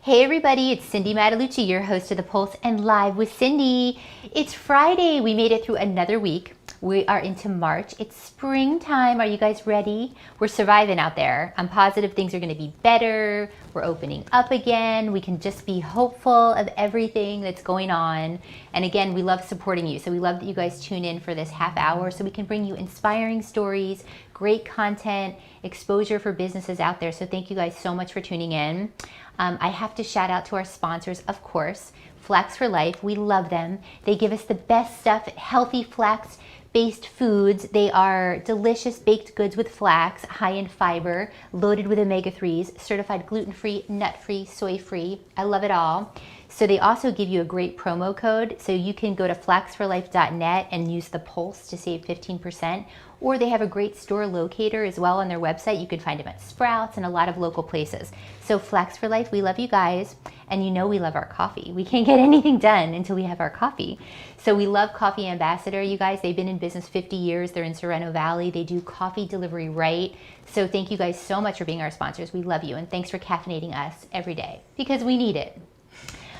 Hey everybody, it's Cindy Matalucci, your host of The Pulse and Live with Cindy. It's Friday. We made it through another week. We are into March. It's springtime. Are you guys ready? We're surviving out there. I'm positive things are going to be better. We're opening up again. We can just be hopeful of everything that's going on. And again, we love supporting you. So we love that you guys tune in for this half hour so we can bring you inspiring stories, great content, exposure for businesses out there. So thank you guys so much for tuning in. I have to shout out to our sponsors, of course, Flax for Life. We love them. They give us the best stuff, healthy flax-based foods. They are delicious baked goods with flax, high in fiber, loaded with omega-3s, certified gluten-free, nut-free, soy-free. I love it all. So they also give you a great promo code. So you can go to flaxforlife.net and use the Pulse to save 15%. Or they have a great store locator as well on their website. You can find them at Sprouts and a lot of local places. So Flax for Life, we love you guys. And you know we love our coffee. We can't get anything done until we have our coffee. So we love Coffee Ambassador, you guys. They've been in business 50 years. They're in Sorrento Valley. They do coffee delivery right. So thank you guys so much for being our sponsors. We love you. And thanks for caffeinating us every day because we need it.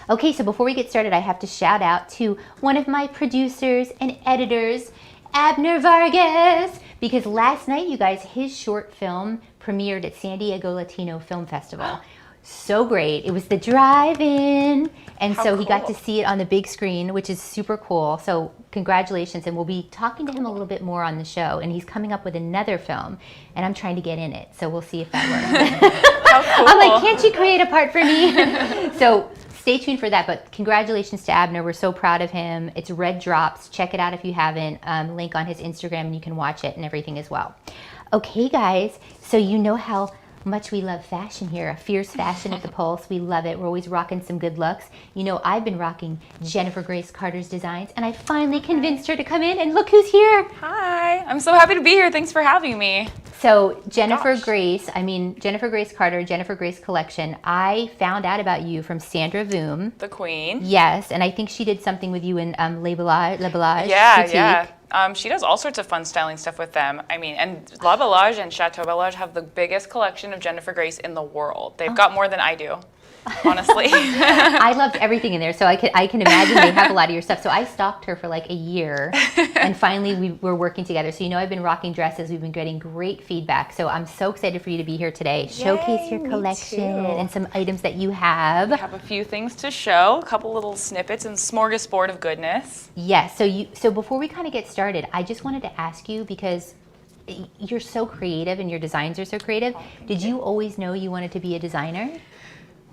Okay, so before we get started, I have to shout out to one of my producers and editors, Abner Vargas, because last night, you guys, his short film premiered at San Diego Latino Film Festival. So great. It was the drive-in. And so he got to see it on the big screen, which is super cool. So congratulations. And we'll be talking to him a little bit more on the show. And he's coming up with another film. And I'm trying to get in it. So we'll see if that works. How cool. I'm like, can't you create a part for me? So stay tuned for that, but congratulations to Abner. We're so proud of him. It's Red Drops. Check it out if you haven't. Link on his Instagram and you can watch it and everything as well. Okay, guys, so you know how much we love fashion here. A fierce fashion at the Pulse. We love it. We're always rocking some good looks. You know, I've been rocking Jennafer Grace Carter's designs, and I finally convinced her to come in, and look who's here. Hi, I'm so happy to be here. Thanks for having me. So Jennafer Grace Carter, Jennafer Grace Collection. I found out about you from Sandra Voom. The queen. Yes, and I think she did something with you in Le Bellage Yeah, Boutique. yeah. She does all sorts of fun styling stuff with them. I mean, and La Bellage and Chateau Bellage have the biggest collection of Jennafer Grace in the world. They've got more than I do, honestly. I loved everything in there, so I can imagine they have a lot of your stuff. So I stalked her for like a year, and finally we were working together. So you know I've been rocking dresses. We've been getting great feedback. So I'm so excited for you to be here today. Showcase your collection and some items that you have. I have a few things to show, a couple little snippets and smorgasbord of goodness. Yes. So before we kind of get started, I just wanted to ask you because you're so creative and your designs are so creative. Did you always know you wanted to be a designer?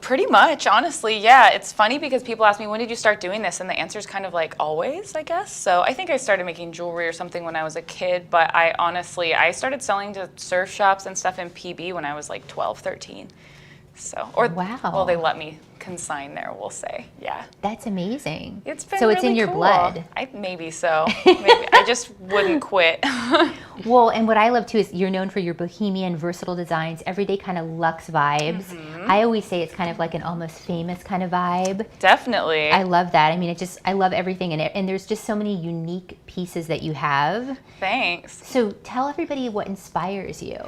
Pretty much, honestly, yeah. It's funny because people ask me, when did you start doing this? And the answer is kind of like always, I guess. So I think I started making jewelry or something when I was a kid, but I started selling to surf shops and stuff in PB when I was like 12, 13. So, wow. Well, they let me consign there, we'll say, yeah. That's amazing. It's been so really it's in your cool. blood. Maybe so. Maybe. I just wouldn't quit. Well, and what I love too is you're known for your bohemian, versatile designs, everyday kind of luxe vibes. Mm-hmm. I always say it's kind of like an almost famous kind of vibe. Definitely. I love that. I mean, I love everything in it. And there's just so many unique pieces that you have. Thanks. So tell everybody what inspires you.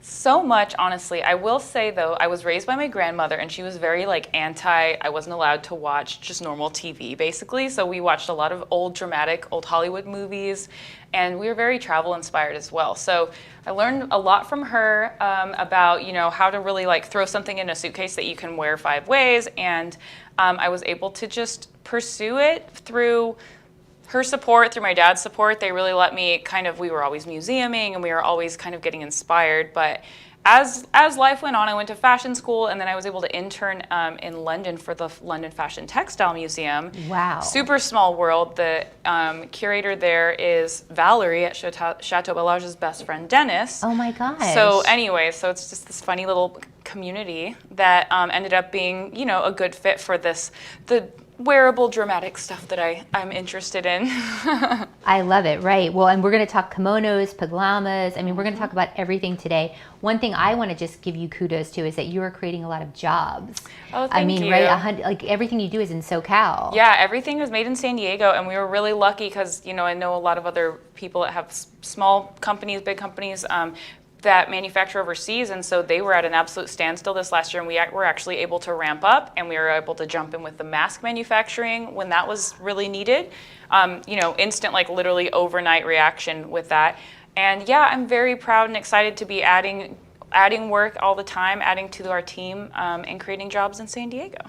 So much, honestly. I will say, though, I was raised by my grandmother, and she was very, I wasn't allowed to watch just normal TV, basically. So we watched a lot of old Hollywood movies, and we were very travel-inspired as well. So I learned a lot from her about, how to really, throw something in a suitcase that you can wear 5 ways, and I was able to just pursue it through her support, through my dad's support. They really let me we were always museuming and we were always kind of getting inspired. But as life went on, I went to fashion school, and then I was able to intern in London for the London Fashion Textile Museum. Wow. Super small world. The curator there is Valerie at Chateau Bellage's best friend, Dennis. Oh my gosh. So anyway, so it's just this funny little community that ended up being, a good fit for the wearable, dramatic stuff that I'm interested in. I love it, right. Well, and we're going to talk kimonos, pajamas. I mean, we're going to talk about everything today. One thing I want to just give you kudos to is that you are creating a lot of jobs. Oh, thank you. Right? Everything you do is in SoCal. Yeah, everything was made in San Diego, and we were really lucky because, I know a lot of other people that have small companies, big companies, that manufacture overseas, and so they were at an absolute standstill this last year, and we were actually able to ramp up, and we were able to jump in with the mask manufacturing when that was really needed. Instant, like literally overnight reaction with that. And yeah, I'm very proud and excited to be adding work all the time, adding to our team, and creating jobs in San Diego.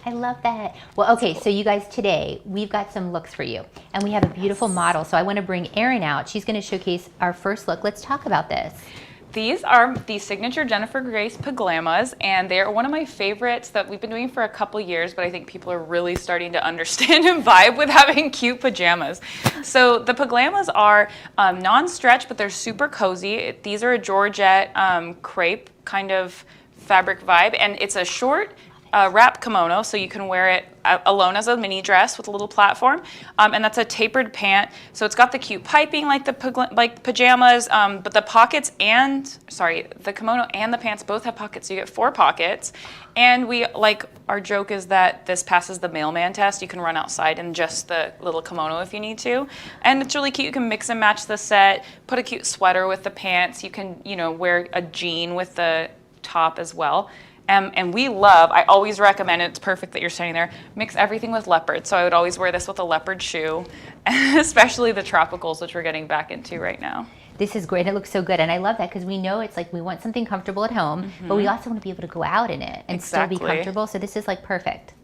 I love that. Well, okay, so you guys, today we've got some looks for you, and we have a beautiful model. So I want to bring Erin out. She's going to showcase our first look. Let's talk about this. These are the signature Jennafer Grace pajamas, and they are one of my favorites that we've been doing for a couple years, but I think people are really starting to understand and vibe with having cute pajamas. So the pajamas are non-stretch, but they're super cozy. These are a Georgette crepe kind of fabric vibe, and it's a short wrap kimono, so you can wear it alone as a mini dress with a little platform, and that's a tapered pant. So it's got the cute piping like the pajamas, but the pockets the kimono and the pants both have pockets, so you get 4 pockets. And our joke is that this passes the mailman test. You can run outside in just the little kimono if you need to, and it's really cute. You can mix and match the set, put a cute sweater with the pants. You can wear a jean with the top as well. And I always recommend, it's perfect that you're standing there, mix everything with leopard. So I would always wear this with a leopard shoe, especially the tropicals, which we're getting back into right now. This is great. It looks so good. And I love that because we know it's like we want something comfortable at home, but we also want to be able to go out in it and still be comfortable. So this is like perfect.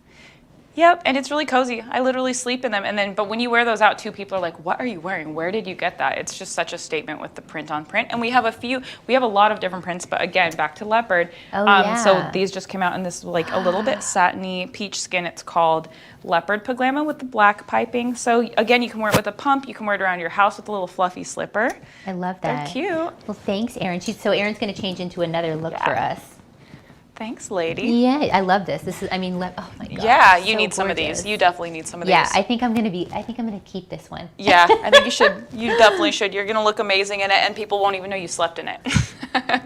Yep, and it's really cozy. I literally sleep in them. But when you wear those out too, people are like, what are you wearing? Where did you get that? It's just such a statement with the print on print. And we have a lot of different prints, but again, back to leopard. So these just came out in this like a little bit satiny peach skin. It's called leopard pajama with the black piping. So again, you can wear it with a pump. You can wear it around your house with a little fluffy slipper. I love that. They're cute. Well, thanks, Erin. So Erin's going to change into another look for us. Thanks, lady. Yeah, I love this. This is, oh my God. Yeah, you need some of these. You definitely need some of these. Yeah, I think I'm gonna keep this one. Yeah, I think you should. You definitely should. You're gonna look amazing in it, and people won't even know you slept in it.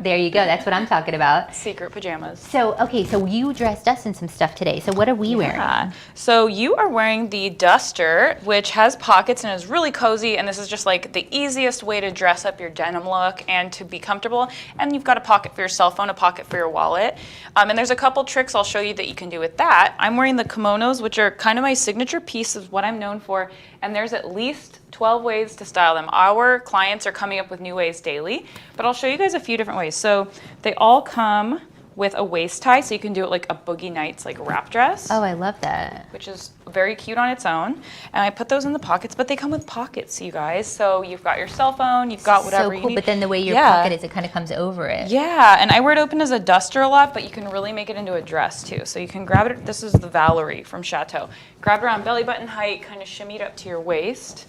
There you go. That's what I'm talking about. Secret pajamas. So, okay, so you dressed us in some stuff today. So what are we wearing? So you are wearing the duster, which has pockets and is really cozy, and this is just like the easiest way to dress up your denim look and to be comfortable. And you've got a pocket for your cell phone, a pocket for your wallet. And there's a couple tricks I'll show you that you can do with that. I'm wearing the kimonos, which are kind of my signature piece of what I'm known for, and there's at least 12 ways to style them. Our clients are coming up with new ways daily, but I'll show you guys a few different ways. So they all come with a waist tie, so you can do it like a Boogie Nights like wrap dress. Oh, I love that. Which is very cute on its own. And I put those in the pockets, but they come with pockets, you guys. So you've got your cell phone, you've got whatever you need. But then the way your pocket is, it kind of comes over it. Yeah, and I wear it open as a duster a lot, but you can really make it into a dress too. So you can grab it, this is the Valerie from Chateau. Grab it around belly button height, kind of shimmy it up to your waist,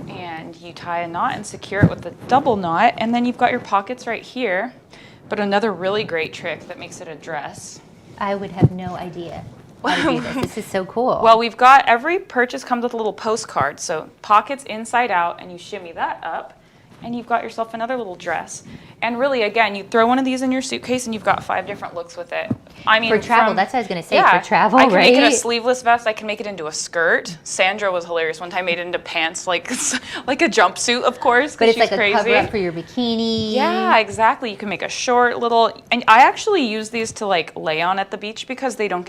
and you tie a knot and secure it with a double knot, and then you've got your pockets right here. But another really great trick that makes it a dress. I would have no idea how to do this. This is so cool. Well, we've got, every purchase comes with a little postcard. So pockets inside out, and you shimmy that up, and you've got yourself another little dress. And really, again, you throw one of these in your suitcase, and you've got 5 different looks with it. I mean, for travel, that's what I was going to say. Yeah, for travel, I can right? make it a sleeveless vest. I can make it into a skirt. Sandra was hilarious. One time, made it into pants, like a jumpsuit, of course. But it's she's like crazy. A cover up for your bikini. Yeah, exactly. You can make a short little, and I actually use these to like lay on at the beach because they don't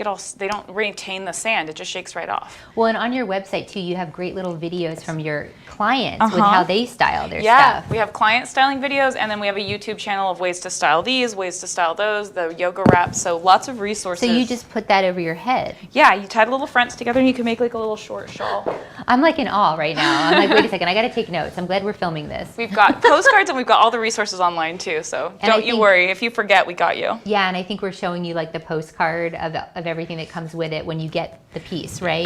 retain the sand. It just shakes right off. Well, and on your website too, you have great little videos from your clients with how they style their stuff. Yeah, we have client styling videos, and then we have a YouTube channel of ways to style these, ways to style those, the yoga wraps, so lots of resources. So you just put that over your head? Yeah, you tie the little fronts together and you can make like a little short shawl. I'm like in awe right now. I'm like, wait a second, I got to take notes. I'm glad we're filming this. We've got postcards and we've got all the resources online too, so don't you worry. If you forget, we got you. Yeah, and I think we're showing you like the postcard of everything that comes with it when you get the piece, right?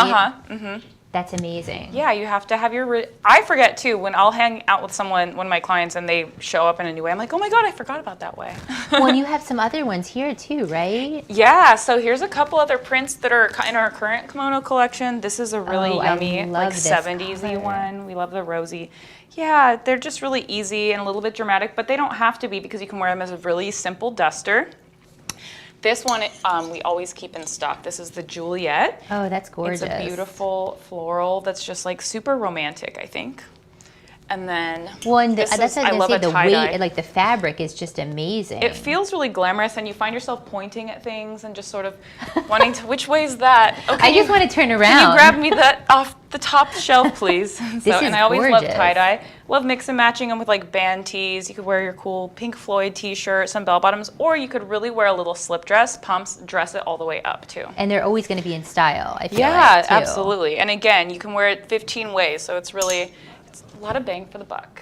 That's amazing. Yeah, you have to have your, I forget too, when I'll hang out with someone, one of my clients, and they show up in a new way, I'm like, oh my God, I forgot about that way. Well, and you have some other ones here too, right? Yeah, so here's a couple other prints that are in our current kimono collection. This is a really yummy, like 70s-y one. We love the rosy. Yeah, they're just really easy and a little bit dramatic, but they don't have to be because you can wear them as a really simple duster. This one we always keep in stock. This is the Juliet. Oh, that's gorgeous. It's a beautiful floral that's just like super romantic, I think. And then Well, and this that's is, what I I was love going to a say, the tie-dye. weight, like the fabric is just amazing. It feels really glamorous, and you find yourself pointing at things and just sort of wanting to, which way is that? Okay, I just want to turn around. Can you grab me that off the top shelf, please? This is and I always love gorgeous. tie-dye. Love mix and matching them with like band tees. You could wear your cool Pink Floyd t-shirt, some bell bottoms, or you could really wear a little slip dress, pumps, dress it all the way up too. And they're always going to be in style, I feel Yeah, like, too. absolutely. And again, you can wear it 15 ways, so it's a lot of bang for the buck.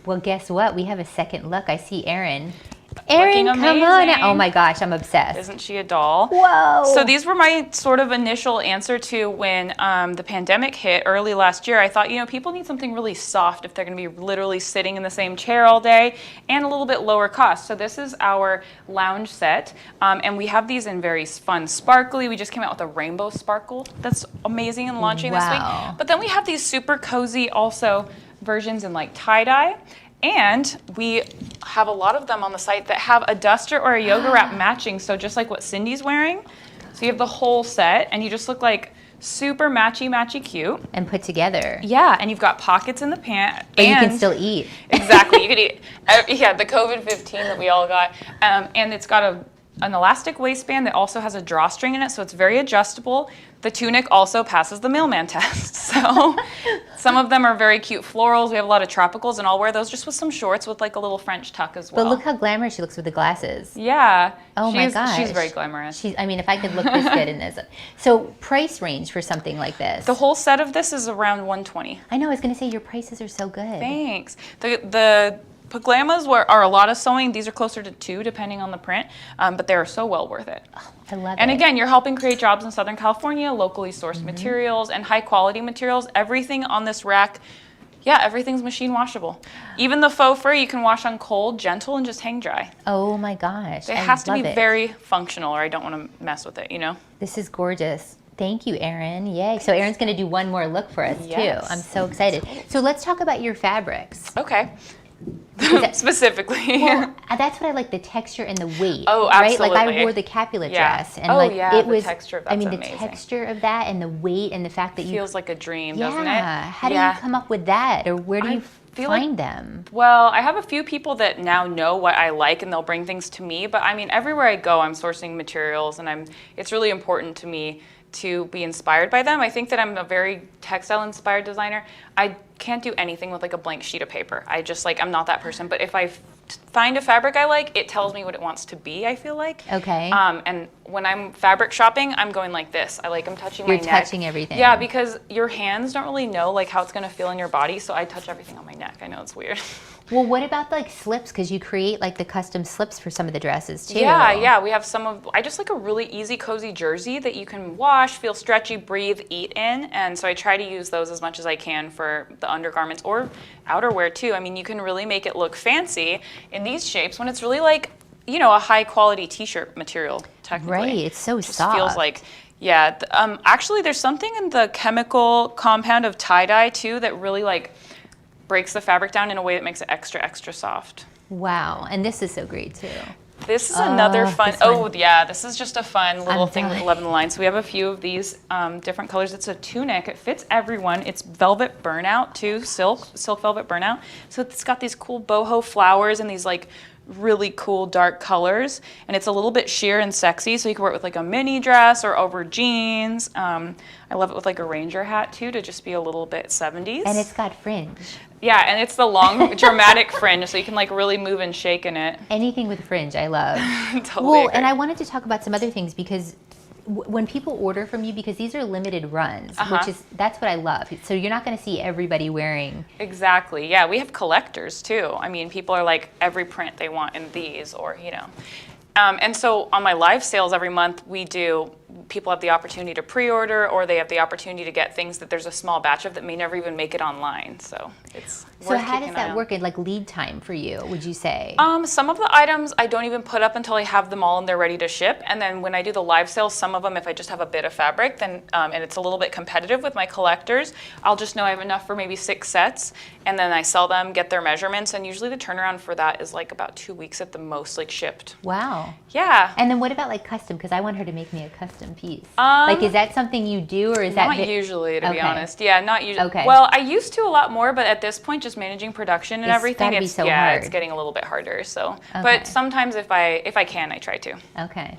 Well, guess what? We have a second look. I see Erin. Erin, Looking come on. amazing. Oh my gosh, I'm obsessed. Isn't she a doll? Whoa. So these were my sort of initial answer to when the pandemic hit early last year. I thought, people need something really soft if they're going to be literally sitting in the same chair all day and a little bit lower cost. So this is our lounge set. And we have these in very fun sparkly. We just came out with a rainbow sparkle. That's amazing and launching this Wow. week. But then we have these super cozy also versions in like tie-dye. And we have a lot of them on the site that have a duster or a yoga wrap matching. So just like what Cindy's wearing. So you have the whole set and you just look like super matchy cute. And put together. Yeah, and you've got pockets in the pant. But and you can still eat. Exactly, you could eat. Yeah, the COVID-15 that we all got. And it's got an elastic waistband that also has a drawstring in it, so it's very adjustable. The tunic also passes the mailman test. So some of them are very cute florals. We have a lot of tropicals, and I'll wear those just with some shorts with like a little French tuck as well. But look how glamorous she looks with the glasses. Yeah. Oh my gosh. She's very glamorous. If I could look this good in this. So price range for something like this. The whole set of this is around $120. I know, I was going to say your prices are so good. Thanks. The pajamas are a lot of sewing. These are closer to $2 depending on the print, but they're so well worth it. Oh, I love And it. again, you're helping create jobs in Southern California, locally sourced materials and high quality materials. Everything on this rack, everything's machine washable. Even the faux fur you can wash on cold, gentle, and just hang dry. Oh my gosh. It I has to be love it. very functional or I don't want to mess with it, This is gorgeous. Thank you, Erin. Yay. So Erin's going to do one more look for us Yes. too. I'm so excited. So let's talk about your fabrics. Okay. Specifically. Well, that's what I like, the texture and the weight. Oh, right? Like I absolutely. wore the Capulet Yeah. dress and Oh, like yeah, it the was texture of I mean that's the amazing. texture of that and the weight and the fact that you Feels like a dream, doesn't it? Yeah. How do you come up with that, or where do you feel like- find them? Well, I have a few people that now know what I like and they'll bring things to me, but I mean, everywhere I go, I'm sourcing materials and it's really important to me to be inspired by them. I think that I'm a very textile inspired designer. I can't do anything with like a blank sheet of paper. I'm not that person, but if I find a fabric I like, it tells me what it wants to be, I feel like. Okay. And when I'm fabric shopping, I'm going like this. I'm touching my You're neck. touching everything. Yeah, because your hands don't really know like how it's gonna feel in your body, so I touch everything on my neck. I know it's weird. Well, what about like slips? Because you create like the custom slips for some of the dresses too. Yeah, we have I just like a really easy, cozy jersey that you can wash, feel stretchy, breathe, eat in. And so I try to use those as much as I can for the undergarments or outerwear too. I mean, you can really make it look fancy in these shapes when it's really like, a high quality t-shirt material, technically. Right, it's so Just soft. feels like, actually there's something in the chemical compound of tie-dye too that really like breaks the fabric down in a way that makes it extra, extra soft. Wow, and this is so great too. This is another fun, this one. this is just a fun little thing with dying. 11 lines. So we have a few of these different colors. It's a tunic, it fits everyone. It's velvet burnout too, silk velvet burnout. So it's got these cool boho flowers and these like really cool dark colors. And it's a little bit sheer and sexy, so you can wear it with like a mini dress or over jeans. I love it with like a ranger hat too, to just be a little bit 70s. And it's got fringe. Yeah, and it's the long dramatic fringe, so you can like really move and shake in it. Anything with fringe, I love. Totally Well, agree. and I wanted to talk about some other things because when people order from you, because these are limited runs, that's what I love. So you're not going to see everybody wearing. Exactly. Yeah, we have collectors too. I mean, people are like every print they want in these, or and so on my live sales every month, people have the opportunity to pre-order, or they have the opportunity to get things that there's a small batch of that may never even make it online. So it's So worth how keeping does an eye that on. work in like lead time for you, would you say? Some of the items I don't even put up until I have them all and they're ready to ship. And then when I do the live sales, some of them, if I just have a bit of fabric, then and it's a little bit competitive with my collectors, I'll just know I have enough for maybe 6 sets, and then I sell them, get their measurements, and usually the turnaround for that is like about 2 weeks at the most, like shipped. Wow. Yeah. And then what about like custom? Because I want her to make me a custom custom piece? Like, is that something you do, or is that not usually, to be Okay. honest? Yeah, not usually. Okay. Well, I used to a lot more, but at this point, just managing production and It's everything, gotta be it's so yeah, hard. it's getting a little bit harder. So, Okay. but sometimes if I can, I try to. Okay.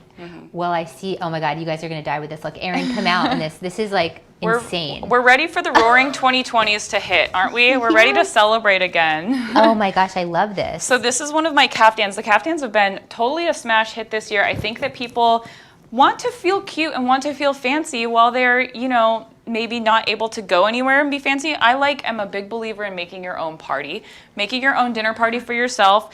Well, I see. Oh my God, you guys are gonna die with this. Look, Erin, come out in this. This is like insane. We're ready for the roaring 2020s to hit, aren't we? We're ready to Yes. celebrate again. Oh my gosh, I love this. So this is one of my caftans. The caftans have been totally a smash hit this year. I think that people want to feel cute and want to feel fancy while they're, you know, maybe not able to go anywhere and be fancy. I'm a big believer in making your own party, making your own dinner party for yourself.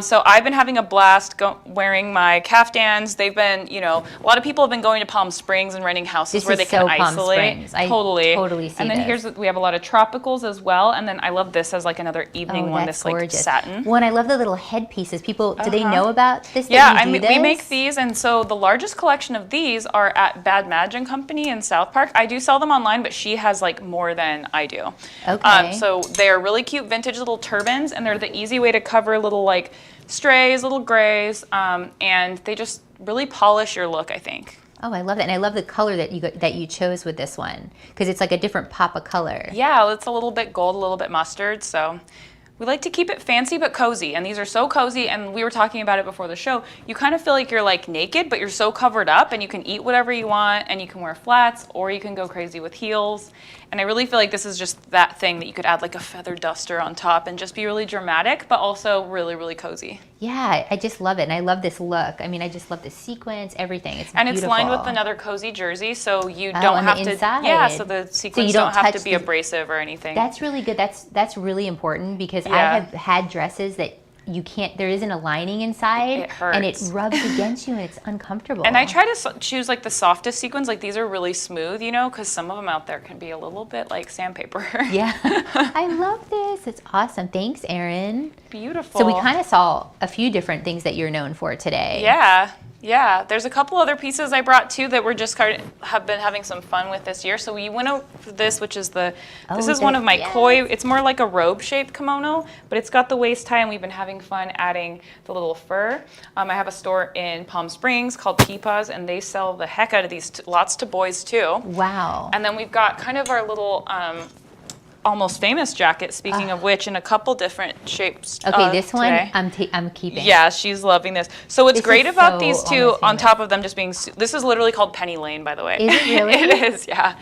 So I've been having a blast wearing my caftans. They've been, you know, a lot of people have been going to Palm Springs and renting houses This where is they can so Palm isolate. Springs. I totally see And then this. we have a lot of tropicals as well. And then I love this as like another evening one, that's this like gorgeous. satin. Well, and I love the little headpieces. People, do they know about this? Yeah, that you do we this? make these, and so the largest collection of these are at Bad Madge & Company in South Park. I do sell them online, but she has like more than I do. Okay. So they're really cute vintage little turbans, and they're the easy way to cover little like strays, little grays, and they just really polish your look, I think. Oh, I love that, and I love the color that you chose with this one because it's like a different pop of color. Yeah, it's a little bit gold, a little bit mustard, so we like to keep it fancy but cozy, and these are so cozy, and we were talking about it before the show. You kind of feel like you're like naked, but you're so covered up, and you can eat whatever you want, and you can wear flats, or you can go crazy with heels. And I really feel like this is just that thing that you could add like a feather duster on top and just be really dramatic, but also really, really cozy. Yeah, I just love it, and I love this look. I mean, I just love the sequence, everything. It's And beautiful. it's lined with another cozy jersey, so you Oh, don't on the have to. inside. Yeah, so the sequins don't don't have to touch be the- abrasive or anything. That's really good. That's really important because I Yeah. have had dresses that you can't. There isn't a lining inside, It hurts. and it rubs against you, and it's uncomfortable. And I try to choose like the softest sequins, like these are really smooth, you know, because some of them out there can be a little bit like sandpaper. Yeah, I love this. It's awesome. Thanks, Erin. Beautiful. So we kind of saw a few different things that you're known for today. Yeah. There's a couple other pieces I brought too that we're just have been having some fun with this year. So we went over this, which is this is one of my koi. It's more like a robe-shaped kimono, but it's got the waist tie, and we've been having fun adding the little fur. I have a store in Palm Springs called Peepaws, and they sell the heck out of these, lots to boys too. Wow. And then we've got kind of our little almost famous jacket, speaking of which, in a couple different shapes. Okay, this one today. I'm keeping. Yeah, she's loving this. So what's This great is about so these two, almost on famous. top of them just being, this is literally called Penny Lane, by the way. Is it really? It is, yeah.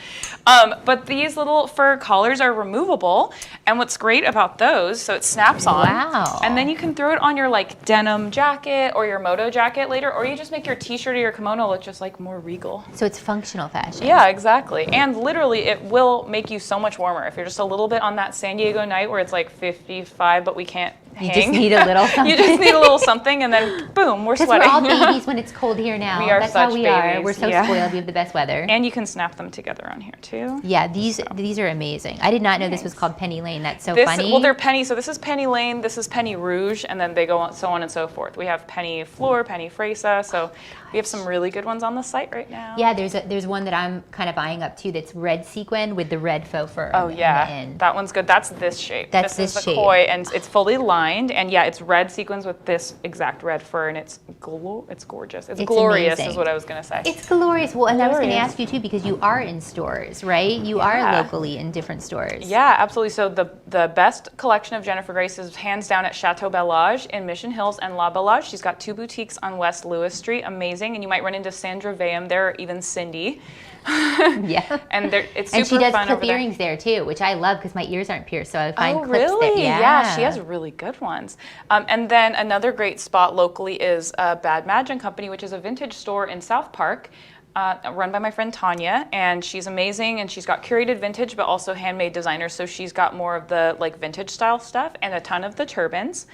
But these little fur collars are removable, and what's great about those, so it snaps on. Wow. And then you can throw it on your like denim jacket or your moto jacket later, or you just make your t-shirt or your kimono look just like more regal. So it's functional fashion. Yeah, exactly. And literally, it will make you so much warmer. If you're just a little bit on that San Diego night where it's like 55, but we can't hang. You just need a little something. You just need a little something, and then boom, we're Because sweating. we're all babies when it's cold here now. We are That's such how we are. babies, We're so yeah. spoiled. We have the best weather. And you can snap them together on here too. Yeah, these are amazing. I did not know this was called Penny Lane. That's so This, funny. well, they're penny. So this is Penny Lane. This is Penny Rouge, and then they go on, so on and so forth. We have Penny Fleur, Penny Fresa. So we have some really good ones on the site right now. Yeah, there's one that I'm kind of eyeing up too. That's red sequin with the red faux fur. Oh on the yeah, end. that one's good. That's this shape. That's this is this the shape. koi, and it's fully lined. And yeah, it's red sequins with this exact red fur, and it's gorgeous. It's glorious, amazing. is what I was gonna say. It's glorious. Well, and I was going to Glorious. ask you too because you are in stores, right? You are Yeah. locally in different stores. Yeah, absolutely. So the best collection of Jennafer Grace is hands down at Chateau Bellage in Mission Hills and La Bellage. She's got 2 boutiques on West Lewis Street. Amazing. And you might run into Sandra Vaham there, or even Cindy. Yeah. And it's super And she does fun clip over there. earrings there too, which I love because my ears aren't pierced, so I find Oh, clips really? there. Yeah, she has really good ones. And then another great spot locally is Bad Madge & Company, which is a vintage store in South Park, run by my friend Tanya, and she's amazing, and she's got curated vintage, but also handmade designers, so she's got more of the like vintage style stuff and a ton of the turbans.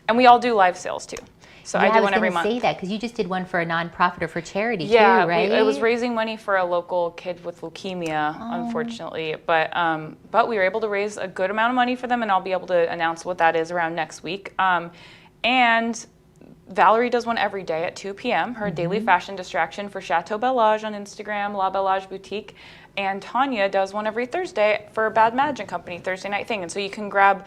And we all do live sales too. So Yeah, I do was one every gonna month. say that because you just did one for a nonprofit or for charity Yeah, too, right? it was raising money for a local kid with leukemia, unfortunately. But we were able to raise a good amount of money for them, and I'll be able to announce what that is around next week. And Valerie does one every day at 2 p.m., her daily fashion distraction for Chateau Bellage on Instagram, La Bellage Boutique. And Tanya does one every Thursday for Bad Madge & Company, Thursday night thing. And so you can grab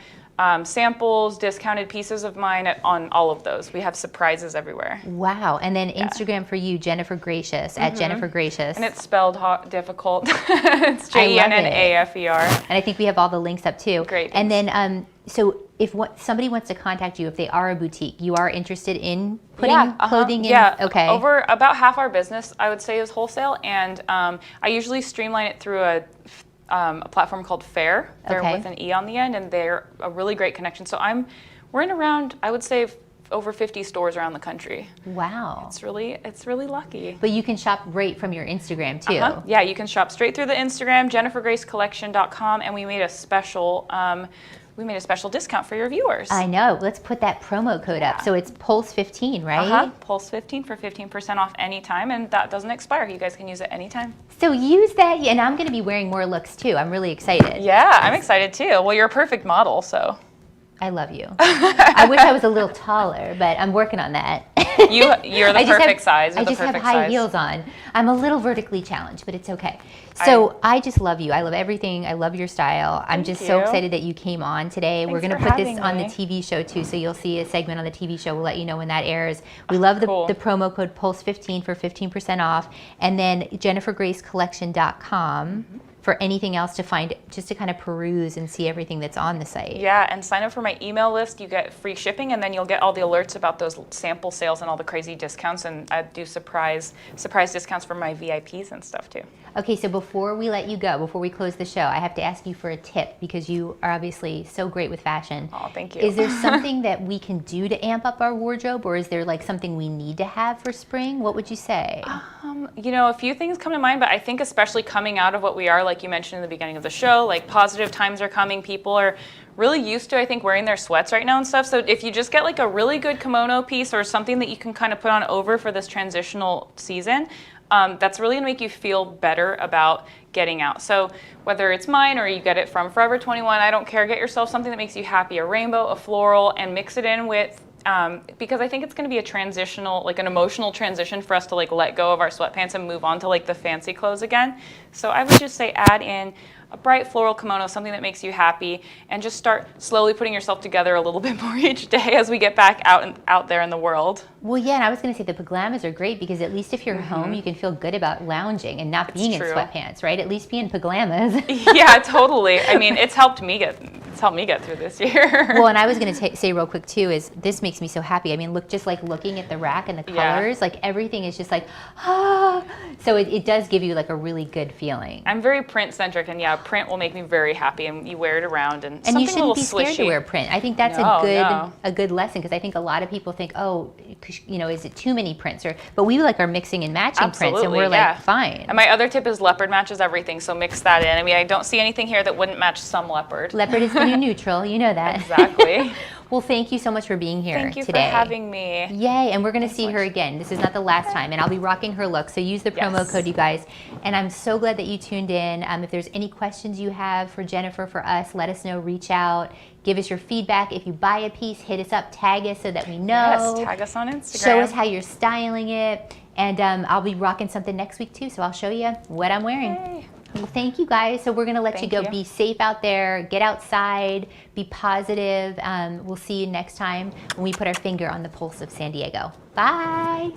samples, discounted pieces of mine on all of those. We have surprises everywhere. Wow. And then Instagram for you, Jennafer Gracious, at Jennafer Gracious. And it's spelled difficult. It's Jennafer. And I think we have all the links up too. Great. And then, so if somebody wants to contact you, if they are a boutique, you are interested in putting clothing in? Yeah. Okay. Over about half our business, I would say, is wholesale. And I usually streamline it through a platform called Fair. They're with an E on the end, and they're a really great connection. So we're in around, I would say, over 50 stores around the country. Wow. It's really lucky. But you can shop right from your Instagram too. Yeah, you can shop straight through the Instagram, JennaferGraceCollection.com, and we made a special discount for your viewers. I know. Let's put that promo code up. So it's Pulse15, right? Pulse15 for 15% off anytime, and that doesn't expire. You guys can use it anytime. So use that, and I'm going to be wearing more looks too. I'm really excited. Yeah, I'm excited too. Well, you're a perfect model, so. I love you. I wish I was a little taller, but I'm working on that. You're the perfect size. I just have high heels on. I'm a little vertically challenged, but it's okay. So I just love you. I love everything. I love your style. I'm just so excited that you came on today. We're going to put this on the TV show too, so you'll see a segment on the TV show. We'll let you know when that airs. We love the promo code Pulse15 for 15% off, and then JennaferGraceCollection.com. For anything else to find, just to kind of peruse and see everything that's on the site. Yeah, and sign up for my email list. You get free shipping, and then you'll get all the alerts about those sample sales and all the crazy discounts. And I do surprise discounts for my VIPs and stuff too. Okay, so before we let you go, before we close the show, I have to ask you for a tip because you are obviously so great with fashion. Oh, thank you. Is there something that we can do to amp up our wardrobe, or is there like something we need to have for spring? What would you say? You know, a few things come to mind, but I think especially coming out of what we are, like you mentioned in the beginning of the show, like positive times are coming. People are really used to, I think, wearing their sweats right now and stuff. So if you just get like a really good kimono piece or something that you can kind of put on over for this transitional season, that's really gonna make you feel better about getting out. So whether it's mine or you get it from Forever 21, I don't care. Get yourself something that makes you happy, a rainbow, a floral, and mix it in with because I think it's going to be a transitional, like an emotional transition for us to like let go of our sweatpants and move on to like the fancy clothes again. So I would just say add in a bright floral kimono, something that makes you happy, and just start slowly putting yourself together a little bit more each day as we get back out there in the world. Well, yeah, and I was going to say the pajamas are great because at least if you're home, you can feel good about lounging and not being in sweatpants, right? At least be in pajamas. Yeah, totally. I mean, it's helped me get through this year. Well, and I was going to say real quick too is this makes me so happy. I mean, just like looking at the rack and the colors, like everything is just like, ah. So it does give you like a really good feeling. I'm very print centric, and yeah, print will make me very happy, and you wear it around and you shouldn't be scared to wear print. I think that's a good lesson because I think a lot of people think, oh, you know, is it too many prints? But we like are mixing and matching prints, and we're like fine. And my other tip is leopard matches everything, so mix that in. I mean, I don't see anything here that wouldn't match some leopard. Leopard is the new neutral, you know that. Exactly. Well, thank you so much for being here today. Thank you for having me. Yay, and we're going to see her again. This is not the last time, and I'll be rocking her look, so use the promo code, you guys. And I'm so glad that you tuned in. If there's any questions you have for Jennafer, for us, let us know, reach out, give us your feedback. If you buy a piece, hit us up, tag us so that we know. Yes, tag us on Instagram. Show us how you're styling it, and I'll be rocking something next week too, so I'll show you what I'm wearing. Yay. Well, thank you guys. So we're going to let you go. Be safe out there. Get outside. Be positive. We'll see you next time when we put our finger on the pulse of San Diego. Bye.